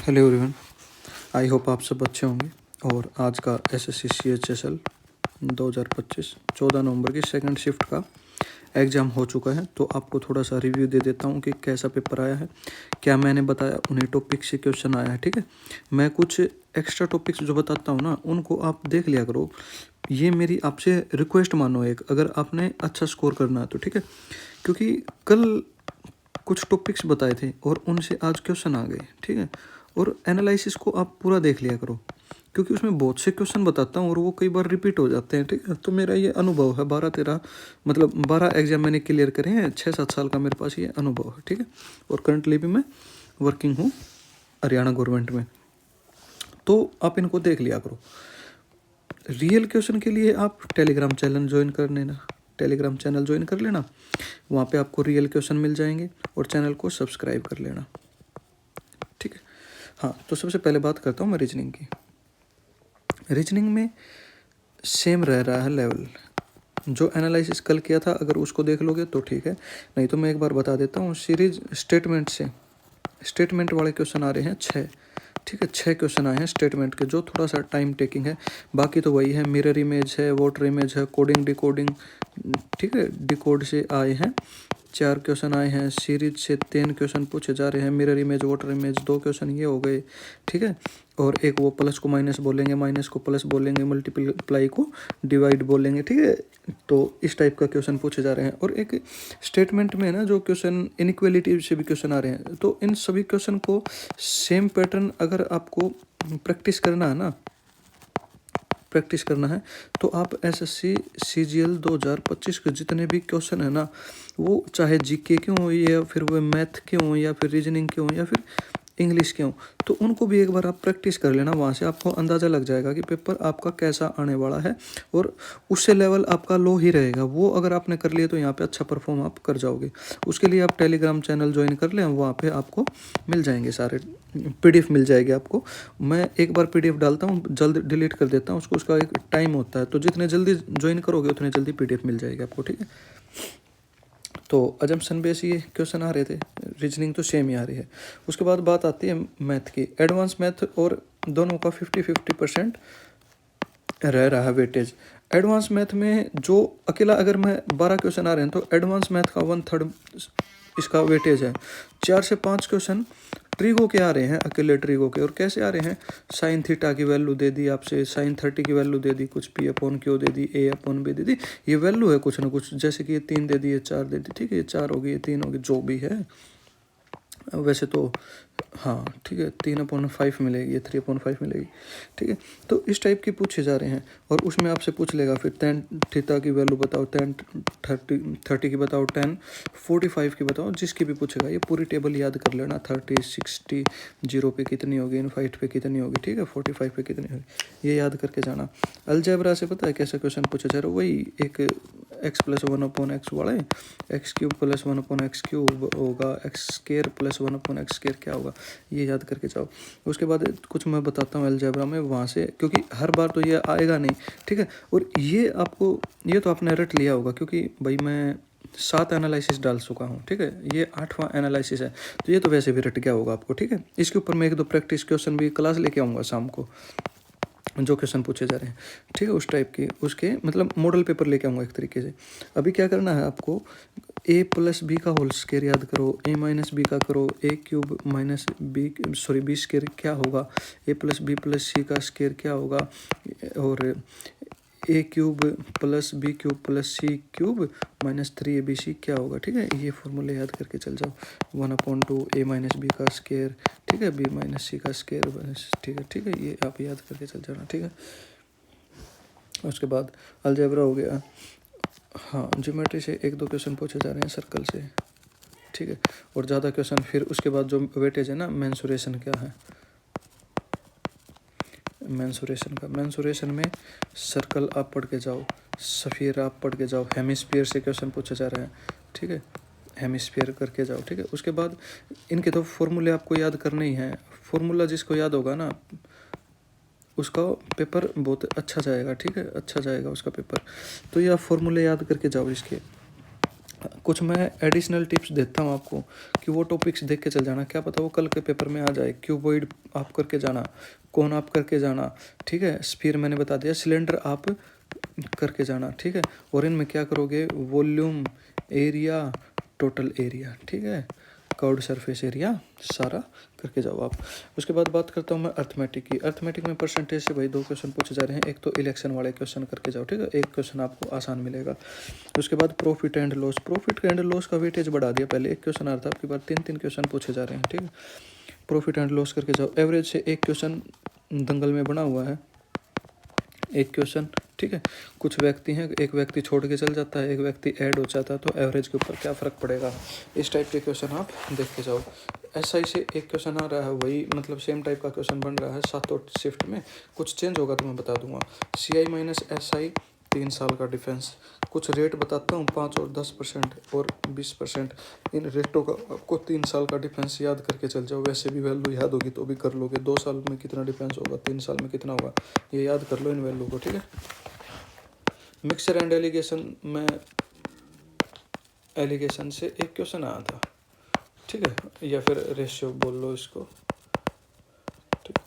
Hello everyone, I hope आप सब अच्छे होंगे। और आज का एसएससी CHSL 2025 14 नवंबर की सेकंड शिफ्ट का एग्ज़ाम हो चुका है। तो आपको थोड़ा सा रिव्यू दे देता हूँ कि कैसा पेपर आया है, क्या मैंने बताया उन्हीं टॉपिक से क्वेश्चन आया है। ठीक है, मैं कुछ एक्स्ट्रा टॉपिक्स जो बताता हूँ ना, उनको आप देख लिया करो। ये मेरी आपसे रिक्वेस्ट मानो एक, अगर आपने अच्छा स्कोर करना है तो। ठीक है, क्योंकि कल कुछ टॉपिक्स बताए थे और उनसे आज क्वेश्चन आ गए। ठीक है, और एनालिसिस को आप पूरा देख लिया करो, क्योंकि उसमें बहुत से क्वेश्चन बताता हूँ और वो कई बार रिपीट हो जाते हैं। ठीक है, तो मेरा ये अनुभव है, 12 एग्जाम मैंने क्लियर करे हैं, 6-7 साल का मेरे पास ये अनुभव है। ठीक है, और करंटली भी मैं वर्किंग हूँ हरियाणा गवर्नमेंट में। तो आप इनको देख लिया करो। रियल क्वेश्चन के लिए आप टेलीग्राम चैनल ज्वाइन कर लेना, टेलीग्राम चैनल ज्वाइन कर लेना, वहाँ पे आपको रियल क्वेश्चन मिल जाएंगे, और चैनल को सब्सक्राइब कर लेना। ठीक है, हाँ, तो सबसे पहले बात करता हूँ मैं रीजनिंग की। रीजनिंग में सेम रह रहा है लेवल, जो एनालिसिस कल किया था अगर उसको देख लोगे तो ठीक है, नहीं तो मैं एक बार बता देता हूँ। सीरीज स्टेटमेंट से, स्टेटमेंट वाले क्वेश्चन आ रहे हैं 6। ठीक है, 6 क्वेश्चन आए हैं स्टेटमेंट के, जो थोड़ा सा टाइम टेकिंग है। बाकी तो वही है, मिरर इमेज है, वाटर इमेज है, कोडिंग डिकोडिंग। ठीक है, डिकोड से आए हैं 4 क्वेश्चन आए हैं। सीरीज से 3 क्वेश्चन पूछे जा रहे हैं। Mirror image, water image 2 question ये हो गए। ठीक है, और एक वो प्लस को माइनस बोलेंगे, माइनस को प्लस बोलेंगे, मल्टीप्लाई को डिवाइड बोलेंगे। ठीक है, तो इस टाइप का क्वेश्चन पूछे जा रहे हैं। और एक स्टेटमेंट में ना जो क्वेश्चन इनइक्वालिटी से भी क्वेश्चन आ रहे हैं, तो इन सभी क्वेश्चन को सेम पैटर्न अगर आपको प्रैक्टिस करना है ना, प्रैक्टिस करना है, तो आप एसएससी CGL 2025 के जितने भी क्वेश्चन है ना, वो चाहे जीके के हों या फिर वो मैथ के हों या फिर रीजनिंग के हों या फिर इंग्लिश के हों, तो उनको भी एक बार आप प्रैक्टिस कर लेना। वहाँ से आपको अंदाज़ा लग जाएगा कि पेपर आपका कैसा आने वाला है, और उससे लेवल आपका लो ही रहेगा। वो अगर आपने कर लिया तो यहाँ पे अच्छा परफॉर्म आप कर जाओगे। उसके लिए आप टेलीग्राम चैनल ज्वाइन कर लें, वहाँ पे आपको मिल जाएंगे सारे PDF मिल जाएगी आपको। मैं एक बार PDF डालता हूँ, जल्द डिलीट कर देता हूँ उसको, उसका एक टाइम होता है, तो जितने जल्दी ज्वाइन करोगे उतने जल्दी PDF मिल जाएगी आपको। ठीक है, तो अजम्पशन बेस ये क्वेश्चन आ रहे थे, रीजनिंग तो सेम ही आ रही है। उसके बाद बात आती है मैथ की। एडवांस मैथ और दोनों का 50-50% रह रहा है वेटेज। एडवांस मैथ में जो अकेला अगर मैं 12 क्वेश्चन आ रहे हैं, तो एडवांस मैथ का 1/3 इसका वेटेज है। 4 से 5 क्वेश्चन ट्रिगो के आ रहे हैं, अकेले ट्रिगो के। और कैसे आ रहे हैं, साइन थीटा की वैल्यू दे दी आपसे, साइन 30 की वैल्यू दे दी, कुछ P/Q दे दी, A/B दे दी। ये वैल्यू है कुछ ना कुछ, जैसे कि ये 3 दे दी, ये 4 दे दी। ठीक है, ये 4 होगी, ये 3 होगी, जो भी है। वैसे तो हाँ ठीक है, 3/5 मिलेगी, ये 3/5 मिलेगी। ठीक है, तो इस टाइप की पूछे जा रहे हैं। और उसमें आपसे पूछ लेगा फिर tan थीटा की वैल्यू बताओ, tan 30 की बताओ, tan 45 की बताओ, जिसकी भी पूछेगा। ये पूरी टेबल याद कर लेना, 30, 60, 0 पे कितनी होगी, इनफाइट पे कितनी होगी। ठीक है, 45 पे कितनी होगी, ये याद करके जाना। अलजेब्रा से पता है कैसा क्वेश्चन पूछा जा रहा है, वही एक x+1/x वाला है, x³ + 1/x³ होगा, x² + 1/x² क्या होगा, ये याद करके जाओ। उसके बाद कुछ मैं बताता हूँ अलजेब्रा में, वहाँ से, क्योंकि हर बार तो ये आएगा नहीं। ठीक है, और ये आपको, ये तो आपने रट लिया होगा, क्योंकि भाई मैं 7 एनालिसिस डाल चुका हूँ। ठीक है, ये 8वां एनालिसिस है, तो ये तो वैसे भी रट गया होगा आपको। ठीक है, इसके ऊपर मैं 1-2 प्रैक्टिस क्वेश्चन भी क्लास लेके आऊँगा शाम को, जो क्वेश्चन पूछे जा रहे हैं। ठीक है, उस टाइप के, उसके मतलब मॉडल पेपर लेके आऊँगा एक तरीके से। अभी क्या करना है आपको, A+B का होल स्क्वायर याद करो, A-B का करो, B² क्या होगा, A+B+C का स्क्वायर क्या होगा, और A³ + B³ + C³ - 3ABC क्या होगा। ठीक है, ये फॉर्मूले याद करके चल जाओ। 1/2 A-B का स्क्वायर, ठीक है, B-C का स्क्वायर। ठीक है, ये आप याद करके चल जाना। ठीक है, उसके बाद अलजेब्रा हो गया। हाँ, ज्योमेट्री से 1-2 क्वेश्चन पूछे जा रहे हैं सर्कल से। ठीक है, और ज़्यादा क्वेश्चन फिर उसके बाद जो वेटेज है ना, मेंसुरेशन क्या है, मेंसुरेशन में सर्कल आप पढ़ के जाओ, स्फीयर आप पढ़ के जाओ, हेमिस्फीयर से क्वेश्चन पूछे जा रहे हैं। ठीक है, हेमिस्फीयर करके जाओ। ठीक है, उसके बाद इनके तो फॉर्मूले आपको याद करने ही हैं। फॉर्मूला जिसको याद होगा ना, उसका पेपर बहुत अच्छा जाएगा। ठीक है, अच्छा जाएगा उसका पेपर। तो ये आप फॉर्मूले याद करके जाओ इसके। कुछ मैं एडिशनल टिप्स देता हूँ आपको कि वो टॉपिक्स देख के चल जाना, क्या पता वो कल के पेपर में आ जाए। क्यूबॉइड आप करके जाना, कौन आप करके जाना, ठीक है। स्फीयर मैंने बता दिया, सिलेंडर आप करके जाना, ठीक है। और इनमें क्या करोगे, वॉल्यूम, एरिया, टोटल एरिया, ठीक है, कर्व्ड सरफेस एरिया, सारा करके जाओ आप। उसके बाद बात करता हूँ मैं अर्थमेटिक की। अर्थमेटिक में परसेंटेज से भाई 2 क्वेश्चन पूछे जा रहे हैं। एक तो इलेक्शन वाले क्वेश्चन करके जाओ, ठीक है, एक क्वेश्चन आपको आसान मिलेगा। उसके बाद profit and loss, profit and loss का वेटेज बढ़ा दिया, पहले एक क्वेश्चन आ रहा था, आपके बाद 3 क्वेश्चन पूछे जा रहे हैं, ठीक है। प्रॉफिट एंड लॉस करके जाओ। एवरेज से एक क्वेश्चन दंगल में बना हुआ है, एक क्वेश्चन, ठीक है। कुछ व्यक्ति हैं, एक व्यक्ति छोड़ के चल जाता है, एक व्यक्ति ऐड हो जाता है, तो एवरेज के ऊपर क्या फ़र्क पड़ेगा, इस टाइप के क्वेश्चन आप देख के जाओ। SI से एक क्वेश्चन आ रहा है, वही मतलब सेम टाइप का क्वेश्चन बन रहा है 7 शिफ्ट में, कुछ चेंज होगा तो मैं बता दूंगा। CI माइनस SI 3 साल का डिफेंस, कुछ रेट बताता हूँ, 5 और 10% और 20%, इन रेटों का आपको 3 साल का डिफेंस याद करके चल जाओ। वैसे भी वैल्यू याद होगी तो भी कर लोगे, 2 साल में कितना डिफेंस होगा, 3 साल में कितना होगा, ये याद कर लो इन वैल्यू को, ठीक है। मिक्सचर एंड एलिगेशन में, एलिगेशन से एक क्वेश्चन आया था, ठीक है, या फिर रेशियो बोल लो इसको, ठीक।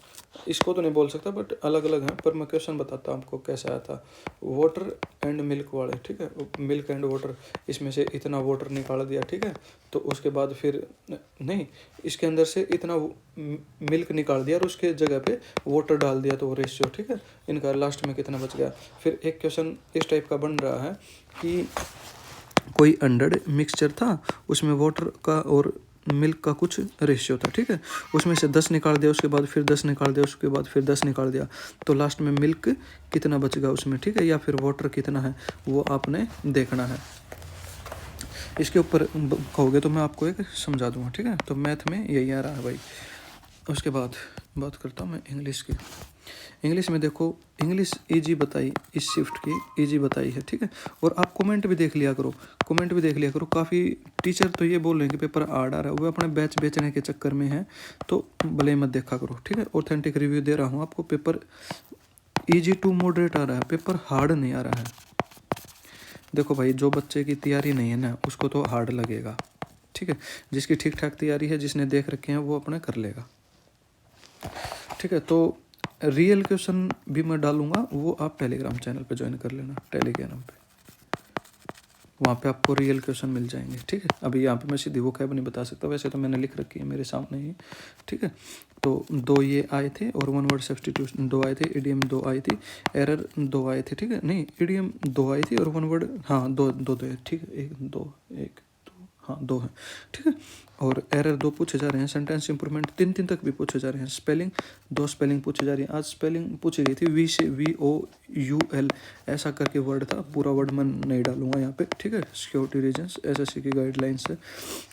इसको तो नहीं बोल सकता बट अलग अलग हैं, पर मैं क्वेश्चन बताता हूँ आपको कैसे आया था। वाटर एंड मिल्क वाले, ठीक है, मिल्क एंड वाटर, इसमें से इतना वाटर निकाल दिया, ठीक है, तो उसके बाद फिर नहीं, इसके अंदर से इतना मिल्क निकाल दिया और उसके जगह पे वाटर डाल दिया, तो वो रेशियो, ठीक है, इनका लास्ट में कितना बच गया। फिर एक क्वेश्चन इस टाइप का बन रहा है कि कोई 100 मिक्सचर था, उसमें वाटर का और मिल्क का कुछ रेशियो था, ठीक है, उसमें से 10 निकाल दिया, उसके बाद फिर 10 निकाल दिया, उसके बाद फिर 10 निकाल दिया, तो लास्ट में मिल्क कितना बचेगा उसमें, ठीक है, या फिर वाटर कितना है वो आपने देखना है। इसके ऊपर कहोगे तो मैं आपको एक समझा दूंगा, ठीक है। तो मैथ में यही आ रहा है भाई। उसके बाद बात करता हूँ मैं इंग्लिश की। इंग्लिश में देखो, इंग्लिश ईजी बताई, इस शिफ्ट की ईजी बताई है, ठीक है। और आप कमेंट भी देख लिया करो, कमेंट भी देख लिया करो। काफ़ी टीचर तो ये बोल रहे हैं कि पेपर हार्ड आ रहा है, वो अपने बैच बेचने के चक्कर में है, तो भले मत देखा करो, ठीक है। ऑथेंटिक रिव्यू दे रहा हूँ आपको, पेपर ईजी टू मॉडरेट आ रहा है, पेपर हार्ड नहीं आ रहा है। देखो भाई, जो बच्चे की तैयारी नहीं है ना, उसको तो हार्ड लगेगा, ठीक है। जिसकी ठीक ठाक तैयारी है, जिसने देख रखे हैं, वो अपने कर लेगा, ठीक है। तो रियल क्वेश्चन भी मैं डालूंगा, वो आप टेलीग्राम चैनल पे ज्वाइन कर लेना, टेलीग्राम पे, वहाँ पे आपको रियल क्वेश्चन मिल जाएंगे, ठीक है। अभी यहाँ पे मैं सीधी वो कैब नहीं बता सकता, वैसे तो मैंने लिख रखी है मेरे सामने ही, ठीक है। तो 2 ये आए थे और 1 वर्ड सब्स्टिट्यूशन 2 आए थे, इडियम 2 आई थी, एरर 2 आए थे, ठीक है। नहीं, इडियम 2 आई थी और 1 वर्ड, हाँ, दो है, ठीक है, 1 2 1 2, हाँ 2 है, ठीक है। और एरर 2 पूछे जा रहे हैं। सेंटेंस इंप्रूवमेंट 3 तक भी पूछे जा रहे हैं। स्पेलिंग 2 स्पेलिंग पूछी जा रही है। आज स्पेलिंग पूछी गई थी, वी से VOUL ऐसा करके वर्ड था, पूरा वर्ड मैं नहीं डालूंगा यहाँ पे, ठीक है। सिक्योरिटी रीजन्स, SSC की गाइडलाइंस है,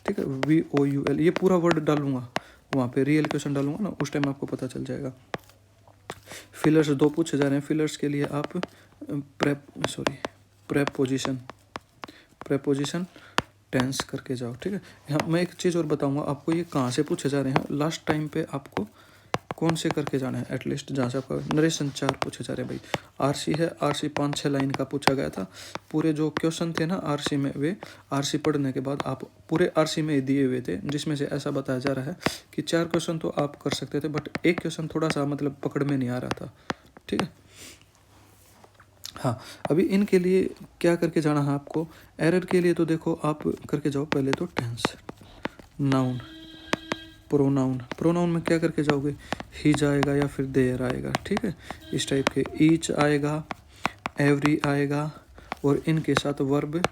ठीक है। VOUL ये पूरा वर्ड डालूंगा, वहाँ पे रियल क्वेश्चन डालूंगा ना, उस टाइम आपको पता चल जाएगा। फिलर्स 2 पूछे जा रहे हैं। फिलर्स के लिए आप प्रेपोजिशन टेंस करके जाओ, ठीक है। यहाँ मैं एक चीज़ और बताऊंगा आपको, ये कहाँ से पूछे जा रहे हैं। लास्ट टाइम पे आपको कौन से करके जाना है, एटलीस्ट जहाँ से आपका नरेशन 4 पूछे जा रहे हैं भाई। RC है, RC 5-6 लाइन का पूछा गया था। पूरे जो क्वेश्चन थे ना RC में, वे RC पढ़ने के बाद आप पूरे RC में दिए हुए थे, जिसमें से ऐसा बताया जा रहा है कि 4 क्वेश्चन तो आप कर सकते थे, बट एक क्वेश्चन थोड़ा सा मतलब पकड़ में नहीं आ रहा था, ठीक है। हाँ, अभी इनके लिए क्या करके जाना है आपको। एरर के लिए तो देखो आप करके जाओ पहले तो टेंस, नाउन, प्रोनाउन में क्या करके जाओगे, ही जाएगा या फिर देयर आएगा, ठीक है, इस टाइप के। ईच आएगा, एवरी आएगा, और इनके साथ वर्ब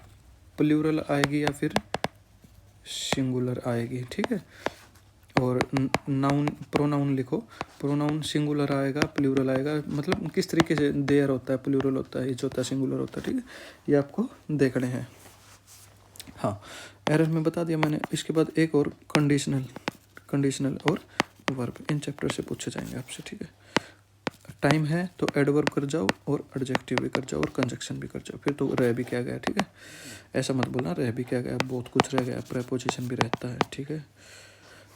प्लूरल आएगी या फिर सिंगुलर आएगी, ठीक है। और नाउन, प्रोनाउन लिखो, प्रोनाउन सिंगुलर आएगा, प्लूरल आएगा, मतलब किस तरीके से देयर होता है, प्लूरल होता है, ईच होता है, सिंगुलर होता है, ठीक है, ये आपको देखने हैं। हाँ, एरर में बता दिया मैंने। इसके बाद एक और कंडीशनल और वर्ब, इन चैप्टर से पूछे जाएंगे आपसे, ठीक है। टाइम है तो एडवर्ब कर जाओ और एडजेक्टिव भी कर जाओ और कंजक्शन भी कर जाओ, फिर तो रह भी क्या गया, ठीक है। ऐसा मत बोलना रह भी क्या गया, बहुत कुछ रह गया, प्रेपोजिशन भी रहता है, ठीक है।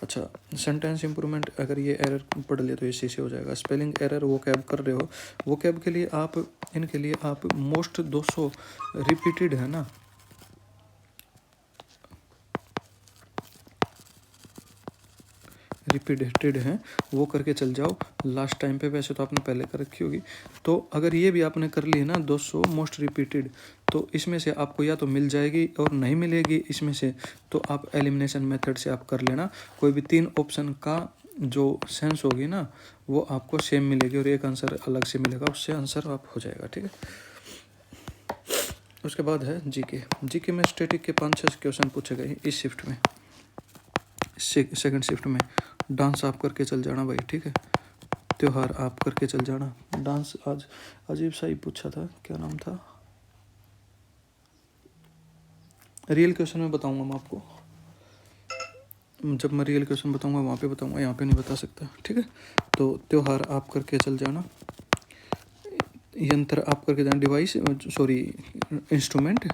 अच्छा, सेंटेंस इंप्रूवमेंट, अगर ये एरर पढ़ लिया तो इसी से हो जाएगा। स्पेलिंग एरर वो कैब कर रहे हो, वो कैब के लिए आप, इनके लिए आप मोस्ट 200 रिपीटेड है ना, रिपीटेड हैं वो करके चल जाओ लास्ट टाइम पे। वैसे तो आपने पहले कर रखी होगी, तो अगर ये भी आपने कर ली है ना 200 मोस्ट रिपीटेड, तो इसमें से आपको या तो मिल जाएगी और नहीं मिलेगी इसमें से, तो आप एलिमिनेशन मेथड से आप कर लेना। कोई भी 3 ऑप्शन का जो सेंस होगी ना वो आपको सेम मिलेगी और एक आंसर अलग से मिलेगा, उससे आंसर आप हो जाएगा, ठीक है। उसके बाद है जीके में स्टैटिक के 5-6 क्वेश्चन पूछे गए इस शिफ्ट में, सेकंड शिफ्ट में। डांस आप करके चल जाना भाई, ठीक है। त्योहार आप करके चल जाना। डांस आज अजीब सा ही पूछा था, क्या नाम था, रियल क्वेश्चन में बताऊंगा मैं आपको, जब मैं रियल क्वेश्चन बताऊंगा वहाँ पे बताऊंगा, यहाँ पे नहीं बता सकता, ठीक है। तो त्योहार आप करके चल जाना। यंत्र आप करके जाना, डिवाइस सॉरी इंस्ट्रूमेंट,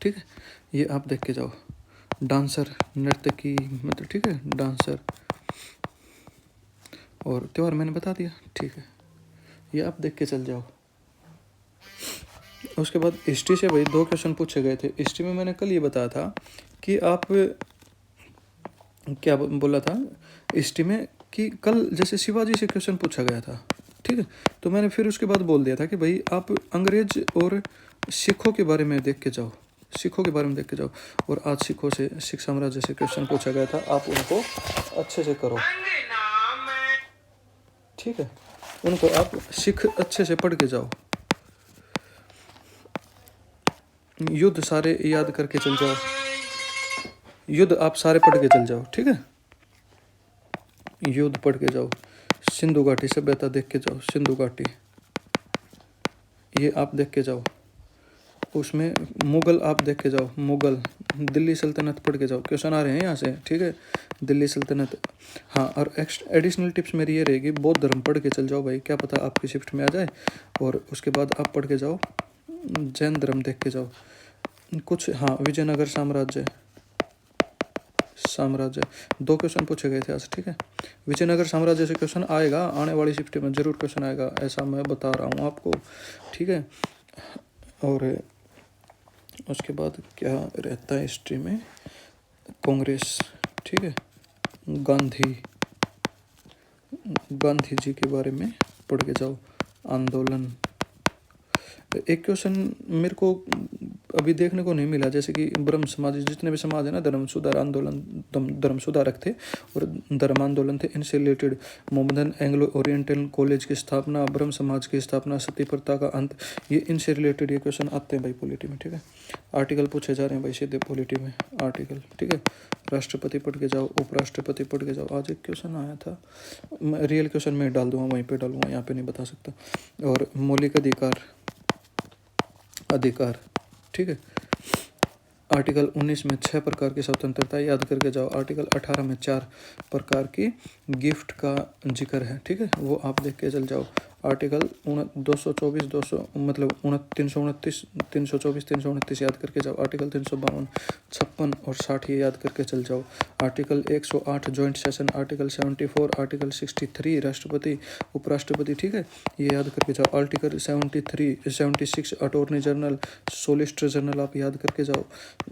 ठीक है, ये आप देख के जाओ। डांसर नर्तकी मतलब, ठीक है, डांसर। और त्योहार मैंने बता दिया, ठीक है, ये आप देख के चल जाओ। उसके बाद हिस्ट्री से भाई 2 क्वेश्चन पूछे गए थे। हिस्ट्री में मैंने कल ये बताया था कि आप क्या बोला था हिस्ट्री में कि कल जैसे शिवाजी से क्वेश्चन पूछा गया था, ठीक है, तो मैंने फिर उसके बाद बोल दिया था कि भाई आप अंग्रेज और सिखों के बारे में देख के जाओ, सिखों के बारे में देख के जाओ। और आज सिखों से, सिख साम्राज्य से क्वेश्चन पूछा गया था, आप उनको अच्छे से करो, ठीक है, उनको आप सिख अच्छे से पढ़ के जाओ। युद्ध सारे याद करके चल जाओ, युद्ध आप सारे पढ़ के चल जाओ, ठीक है, युद्ध पढ़ के जाओ। सिंधु घाटी सभ्यता देख के जाओ, सिंधु घाटी ये आप देख के जाओ। उसमें मुगल आप देख के जाओ, मुगल। दिल्ली सल्तनत पढ़ के जाओ, क्वेश्चन आ रहे हैं यहाँ से, ठीक है, दिल्ली सल्तनत। हाँ, और एडिशनल टिप्स मेरी ये रहेगी, बौद्ध धर्म पढ़ के चल जाओ भाई, क्या पता आपकी शिफ्ट में आ जाए। और उसके बाद आप पढ़ के जाओ जैन धर्म देख के जाओ कुछ। हाँ, विजयनगर साम्राज्य, 2 क्वेश्चन पूछे गए थे आज, ठीक है। विजयनगर साम्राज्य से क्वेश्चन आएगा, आने वाली शिफ्ट में जरूर क्वेश्चन आएगा, ऐसा मैं बता रहा हूँ आपको, ठीक है। और उसके बाद क्या रहता है हिस्ट्री में, कांग्रेस, ठीक है, गांधी जी के बारे में पढ़ के जाओ, आंदोलन। एक क्वेश्चन मेरे को अभी देखने को नहीं मिला, जैसे कि ब्रह्म समाज, जितने भी समाज है ना, धर्म सुधार आंदोलन, धर्म सुधारक थे और धर्म आंदोलन थे, इनसे related Mohammedan Anglo oriental college की स्थापना, ब्रह्म समाज की स्थापना, सती प्रथा का अंत, ये इनसे रिलेटेड ये क्वेश्चन आते हैं भाई पॉलिटी में, ठीक है। आर्टिकल पूछे जा रहे हैं भाई सीधे पॉलिटी में, आर्टिकल, ठीक है। राष्ट्रपति पढ़ के जाओ, उपराष्ट्रपति पढ़ के जाओ। आज एक क्वेश्चन आया था, मैं रियल क्वेश्चन में डाल दूंगा, वहीं पे डालूंगा, यहाँ पे नहीं बता सकता। और मौलिक अधिकार, ठीक है। आर्टिकल 19 में 6 प्रकार की स्वतंत्रता याद करके जाओ। आर्टिकल 18 में 4 प्रकार की गिफ्ट का जिक्र है, ठीक है, वो आप देख के चल जाओ। आर्टिकल 224 200 मतलब 329 324 329 याद करके जाओ। आर्टिकल 352 56 और 60 ये याद करके चल जाओ। Article 108 joint session, article 74, article 63 राष्ट्रपति उपराष्ट्रपति, ठीक है, ये याद करके जाओ। Article 76 attorney general solicitor general आप याद करके जाओ।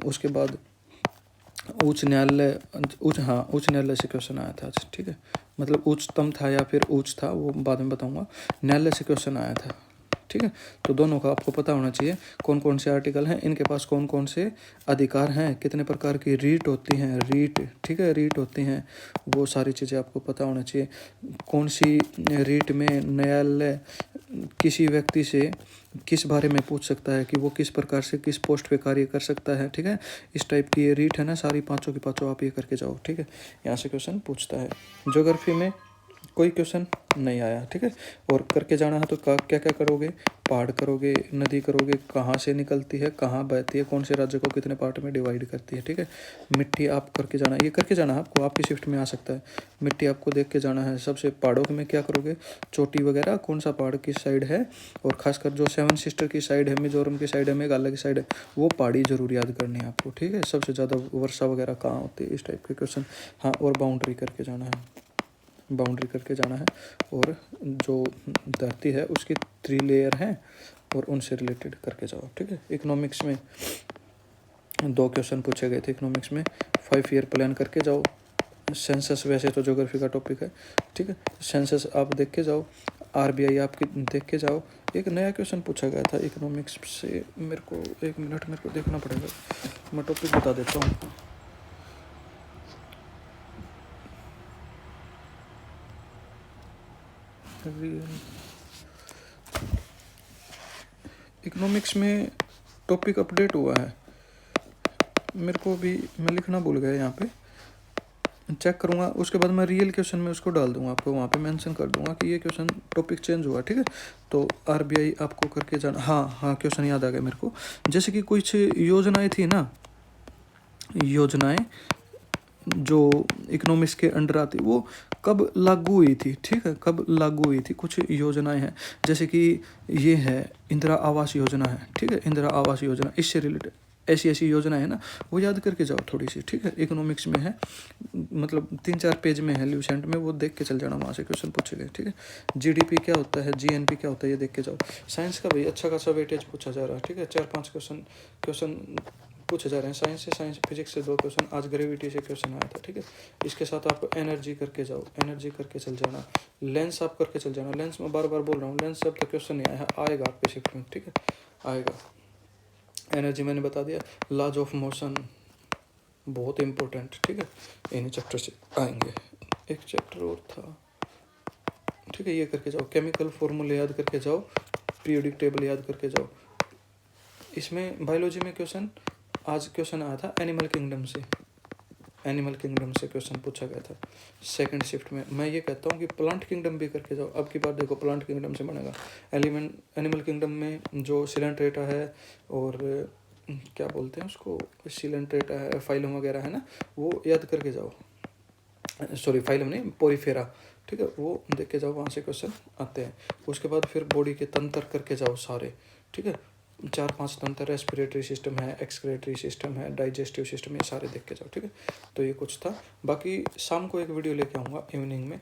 उसके बाद उच्च न्यायालय, उच्च न्यायालय से क्वेश्चन आया था आज, ठीक है, मतलब उच्चतम था या फिर उच्च था वो बाद में बताऊंगा। न्यायालय से क्वेश्चन आया था, ठीक है। तो दोनों का आपको पता होना चाहिए, कौन कौन से आर्टिकल हैं, इनके पास कौन कौन से अधिकार हैं, कितने प्रकार की रीट होती हैं, ठीक है, रीट होती हैं, वो सारी चीज़ें आपको पता होना चाहिए। कौन सी रीट में न्यायालय किसी व्यक्ति से किस बारे में पूछ सकता है कि वो किस प्रकार से किस पोस्ट पे कार्य कर सकता है, ठीक है, इस टाइप की ये रीट है ना, सारी पाँचों की पाँचों आप ये करके जाओ, ठीक है। यहाँ से क्वेश्चन पूछता है। ज्योग्राफी में कोई क्वेश्चन नहीं आया, ठीक है। और करके जाना है तो क्या क्या करोगे, पहाड़ करोगे, नदी करोगे, कहाँ से निकलती है, कहाँ बहती है, कौन से राज्य को कितने पार्ट में डिवाइड करती है, ठीक है। मिट्टी आप करके जाना, ये करके जाना है आपको, आपकी शिफ्ट में आ सकता है। मिट्टी आपको देख के जाना है। सबसे पहाड़ों में क्या करोगे, चोटी वगैरह, कौन सा पहाड़ किस साइड है, और खासकर जो 7 सिस्टर की साइड है, मिजोरम की साइड है, मेघालय की साइड है, वो पहाड़ी जरूर याद करनी है आपको, ठीक है। सबसे ज़्यादा वर्षा वगैरह कहाँ होती है, इस टाइप के क्वेश्चन। हाँ, और बाउंड्री करके जाना है, बाउंड्री करके जाना है। और जो धरती है उसकी 3 लेयर हैं और उनसे रिलेटेड करके जाओ, ठीक है। इकोनॉमिक्स में 2 क्वेश्चन पूछे गए थे इकोनॉमिक्स में। 5 ईयर प्लान करके जाओ। सेंसस वैसे तो ज्योग्राफी का टॉपिक है, ठीक है, सेंसस आप देख के जाओ, RBI आपकी देख के जाओ। एक नया क्वेश्चन पूछा गया था इकोनॉमिक्स से, मेरे को 1 मिनट मेरे को देखना पड़ेगा, मैं टॉपिक बता देता हूँ। इकोनॉमिक्स में टॉपिक अपडेट हुआ है, मेरे को भी, मैं लिखना भूल गया, यहाँ पे चेक करूँगा, उसके बाद मैं रियल क्वेश्चन में उसको डाल दूँगा, आपको वहाँ पे मेंशन कर दूँगा कि ये क्वेश्चन टॉपिक चेंज हुआ, ठीक है। तो RBI आपको करके जाना। हाँ, क्वेश्चन याद आ गया मेरे को। जैसे कि कुछ योजनाएं थी ना, योजनाएं जो इकोनॉमिक्स के अंडर आती, वो कब लागू हुई थी, ठीक है, कब लागू हुई थी। कुछ योजनाएं हैं, जैसे कि ये है इंदिरा आवास योजना है, ठीक है, इंदिरा आवास योजना, इससे रिलेटेड ऐसी योजना है ना, वो याद करके जाओ थोड़ी सी, ठीक है। इकोनॉमिक्स में है, मतलब 3-4 पेज में है ल्यूसेंट में, वो देख के चल जाना, वहाँ से क्वेश्चन पूछे गए, ठीक है। GDP क्या होता है, GNP क्या होता है, ये देख के जाओ। साइंस का भाई अच्छा खासा वेटेज पूछा जा रहा है, ठीक है, 4-5 क्वेश्चन पूछे जा रहे हैं साइंस से, फिजिक्स से 2 क्वेश्चन, आज ग्रेविटी से क्वेश्चन आया था, ठीक है। इसके साथ आप एनर्जी करके जाओ, एनर्जी करके चल जाना, लेंस आप करके चल जाना। लेंस में बार बार बोल रहा हूँ, लेंस से अब तक क्वेश्चन नहीं आया, आएगा आपके शिफ्ट में, ठीक है, आएगा। एनर्जी मैंने बता दिया। लॉज ऑफ मोशन बहुत इंपॉर्टेंट, ठीक है, इन्हीं चैप्टर से आएंगे। एक चैप्टर और था, ठीक है, ये करके जाओ। केमिकल फॉर्मूले याद करके जाओ, पीरियोडिक टेबल याद करके जाओ। इसमें बायोलॉजी में क्वेश्चन, आज क्वेश्चन आया था एनिमल किंगडम से, एनिमल किंगडम से क्वेश्चन पूछा गया था सेकंड शिफ्ट में। मैं ये कहता हूँ कि प्लांट किंगडम भी करके जाओ, अब की बार देखो प्लांट किंगडम से बनेगा। एनिमल किंगडम में जो सिलेंट्रेटा है और क्या बोलते हैं उसको, सिलेंट्रेटा है, फाइलम वगैरह है ना, वो याद करके जाओ। सॉरी, फाइलम नहीं, पोरीफेरा, ठीक है, वो देख के जाओ, वहाँ से क्वेश्चन आते हैं। उसके बाद फिर बॉडी के तंत्र करके जाओ सारे, ठीक है, 4-5 तंत्र, रेस्पिरेटरी सिस्टम है, एक्सक्रेटरी सिस्टम है, डाइजेस्टिव सिस्टम, ये सारे देख के जाओ, ठीक है। तो ये कुछ था। बाकी शाम को एक वीडियो लेके आऊँगा इवनिंग में,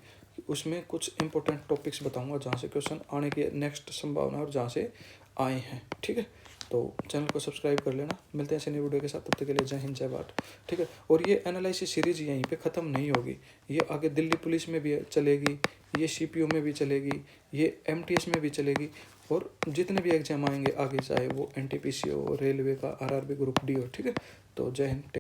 उसमें कुछ इंपॉर्टेंट टॉपिक्स बताऊँगा जहाँ से क्वेश्चन आने की नेक्स्ट संभावना और जहाँ से आए हैं, ठीक है। तो चैनल को सब्सक्राइब कर लेना, मिलते हैं ऐसे नई वीडियो के साथ, तब तक के लिए जय हिंद जय भारत, ठीक है। और ये एनालिसिस सीरीज यहीं पे ख़त्म नहीं होगी, ये आगे दिल्ली पुलिस में भी चलेगी, ये CPO में भी चलेगी, ये MTS में भी चलेगी, और जितने भी एग्जाम आएंगे आगे, चाहे वो NTPC हो, रेलवे का, RRB ग्रुप D हो, ठीक है। तो जय हिंद।